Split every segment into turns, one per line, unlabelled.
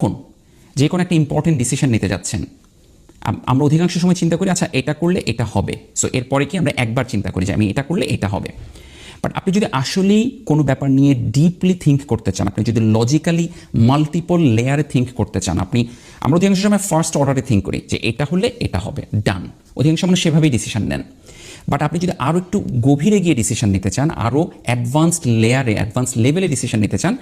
এখন যে কোনো একটা ইম্পর্টেন্ট ডিসিশন নিতে যাচ্ছেন, আমরা অধিকাংশ সময় চিন্তা করি আচ্ছা এটা করলে এটা হবে, সো এরপরে কি আমরা একবার চিন্তা করি যে আমি এটা করলে এটা হবে। বাট আপনি যদি আসলেই কোনো ব্যাপার নিয়ে ডিপলি থিঙ্ক করতে চান, আপনি যদি লজিক্যালি মাল্টিপল লেয়ারে থিঙ্ক করতে চান, আমরা অধিকাংশ সময় ফার্স্ট অর্ডারে থিঙ্ক করি যে এটা হলে এটা হবে, ডান, অধিকাংশ সময় সেভাবেই ডিসিশন নেন। বাট আপনি যদি আরও একটু গভীরে গিয়ে ডিসিশন নিতে চান, আরও অ্যাডভান্সড লেয়ারে অ্যাডভান্স লেভেলে ডিসিশন নিতে চান,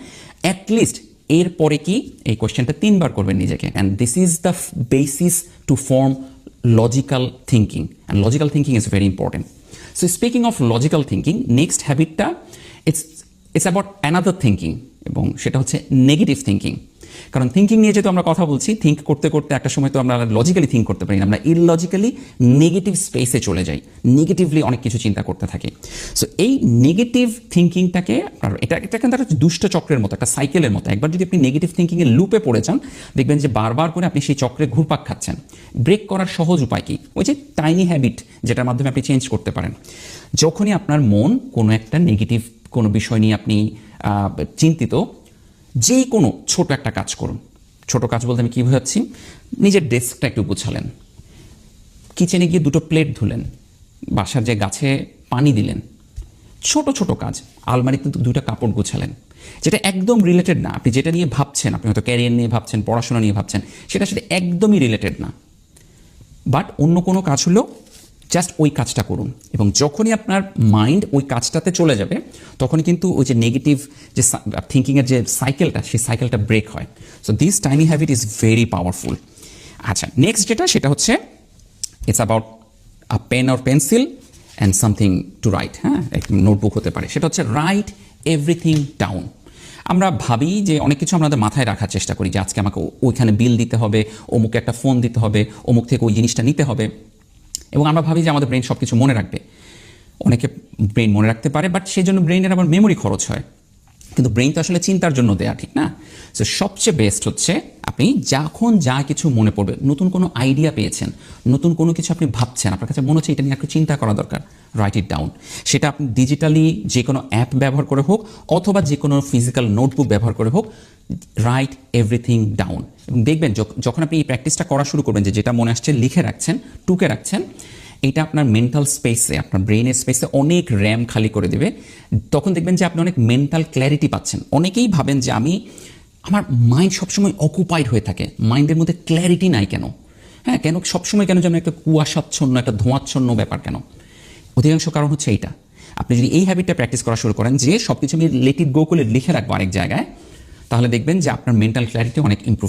অ্যাটলিস্ট এরপরে কি এই কোয়েশ্চেনটা 3বার করবেন নিজেকে। And this is the basis to form logical thinking, and logical thinking is very important. So speaking of logical thinking, next হ্যাবিটটা ইটস অ্যাবাউট অ্যানাদার থিঙ্কিং, এবং সেটা হচ্ছে নেগেটিভ থিঙ্কিং। কারণ থিঙ্কিং নিয়ে যেহেতু আমরা কথা বলছি, থিঙ্ক করতে করতে একটা সময় তো আমরা লজিক্যালি থিঙ্ক করতে পারি না, আমরা ইললজিক্যালি নেগেটিভ স্পেসে চলে যাই, নেগেটিভলি অনেক কিছু চিন্তা করতে থাকি। সো এই নেগেটিভ থিঙ্কিংটাকে, এটা কিন্তু একটা দুষ্ট চক্রের মতো, একটা সাইকেলের মতো। একবার যদি আপনি নেগেটিভ থিঙ্কিংয়ের লুপে পড়ে যান, দেখবেন যে বারবার করে আপনি সেই চক্রে ঘুরপাক খাচ্ছেন। ব্রেক করার সহজ উপায় কি? ওই যে টাইনি হ্যাবিট, যেটার মাধ্যমে আপনি চেঞ্জ করতে পারেন। যখনই আপনার মন কোনো একটা নেগেটিভ কোনো বিষয় নিয়ে আপনি চিন্তিত, যে কোনো ছোট একটা কাজ করুন। ছোট কাজ বলতে আমি কী বোঝাচ্ছি? নিজের ডেস্কটা একটু গুছালেন, কিচেনে গিয়ে 2টো প্লেট ধুলেন, বাসার যে গাছে পানি দিলেন, ছোট ছোট কাজ। আলমারিতে 2টা কাপড় গুছালেন, যেটা একদম রিলেটেড না। আপনি যেটা নিয়ে ভাবছেন, আপনি হয়তো ক্যারিয়ার নিয়ে ভাবছেন, পড়াশোনা নিয়ে ভাবছেন, সেটার সাথে একদমই রিলেটেড না, বাট অন্য কোনো কাজ হলেও জাস্ট ওই কাজটা করুন। এবং যখনই আপনার মাইন্ড ওই কাজটাতে চলে যাবে, তখনই কিন্তু ওই যে নেগেটিভ যে থিঙ্কিংয়ের যে সাইকেলটা, সেই সাইকেলটা ব্রেক হয়। So this tiny habit is very powerful. আচ্ছা, নেক্সট যেটা, সেটা হচ্ছে it's about a pen or pencil and something to write. হ্যাঁ, একটা নোটবুক হতে পারে। সেটা হচ্ছে রাইট এভরিথিং ডাউন। আমরা ভাবি যে অনেক কিছু আমাদের মাথায় রাখার চেষ্টা করি, যে আজকে আমাকে ওইখানে বিল দিতে হবে, অমুকে একটা ফোন দিতে হবে, অমুক থেকে ওই জিনিসটা নিতে হবে, এবং আমরা ভাবি যে আমাদের ব্রেন সব কিছু মনে রাখবে। অনেকে ব্রেন মনে রাখতে পারে, বাট সেই জন্য ব্রেনের আবার মেমোরি খরচ হয়। কিন্তু ব্রেন তো আসলে চিন্তার জন্য দেয়া, ঠিক না? সো সবচেয়ে বেস্ট হচ্ছে আপনি যখন যা কিছু মনে পড়বে, নতুন কোনো আইডিয়া পেয়েছেন, নতুন কোনো কিছু আপনি ভাবছেন, আপনার কাছে মনে হচ্ছে এটা নিয়ে একটু চিন্তা করা দরকার, রাইট ইট ডাউন। সেটা আপনি ডিজিটালি যে কোনো অ্যাপ ব্যবহার করে হোক, অথবা যে কোনো ফিজিক্যাল নোটবুক ব্যবহার করে হোক, রাইট এভরিথিং ডাউন। এবং দেখবেন যখন আপনি এই প্র্যাকটিসটা করা শুরু করবেন, যে যেটা মনে আসছে লিখে রাখছেন, টুকে রাখছেন, এটা আপনার মেন্টাল স্পেসে, আপনার ব্রেনের স্পেসে অনেক র্যাম খালি করে দেবে। তখন দেখবেন যে আপনি অনেক মেন্টাল ক্ল্যারিটি পাচ্ছেন। অনেকেই ভাবেন যে আমার মাইন্ড সবসময় অকুপাইড হয়ে থাকে, মাইন্ডের মধ্যে ক্ল্যারিটি নাই কেন? হ্যাঁ, কেন সবসময় কেন যেন একটা কুয়াশাচ্ছন্ন, একটা ধোঁয়াচ্ছন্ন ব্যাপার কেন? অধিকাংশ কারণ হচ্ছে এইটা। আপনি যদি এই হ্যাবিটটা প্র্যাকটিস করা শুরু করেন, যে সব কিছু আমি লেট ইট গো করে লিখে রাখবো আরেক জায়গায়, তাহলে দেখবেন যে আপনার মেন্টাল ক্ল্যারিটি অনেক ইমপ্রুভ